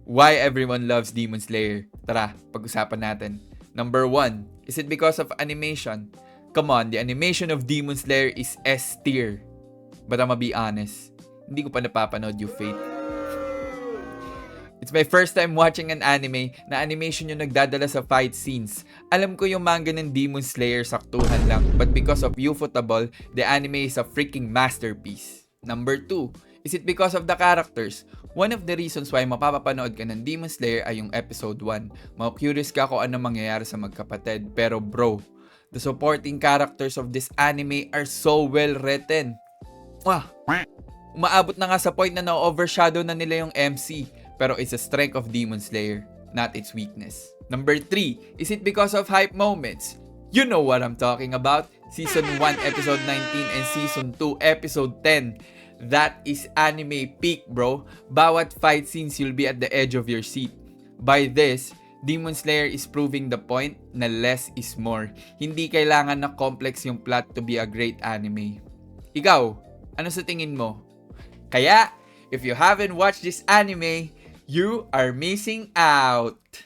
Why everyone loves Demon Slayer? Tara, pag-usapan natin. Number 1, is it because of animation? Come on, the animation of Demon Slayer is S tier. But I'ma be honest, hindi ko pa napapanood yung Fate. It's my first time watching an anime na animation yung nagdadala sa fight scenes. Alam ko yung manga ng Demon Slayer saktuhan lang, but because of Ufotable, the anime is a freaking masterpiece. Number 2, is it because of the characters? One of the reasons why mapapapanood ka ng Demon Slayer ay yung episode 1. Curious ka kung ano mangyayari sa magkapatid. Pero bro, the supporting characters of this anime are so well written. Umaabot na nga sa point na na-overshadow na nila yung MC. Pero it's a strength of Demon Slayer, not its weakness. Number 3, is it because of hype moments? You know what I'm talking about. Season 1, Episode 19 and Season 2, Episode 10. That is anime peak, bro. Bawat fight scenes, you'll be at the edge of your seat. By this, Demon Slayer is proving the point na less is more. Hindi kailangan na complex yung plot to be a great anime. Ikaw, ano sa tingin mo? Kaya, if you haven't watched this anime, you are missing out.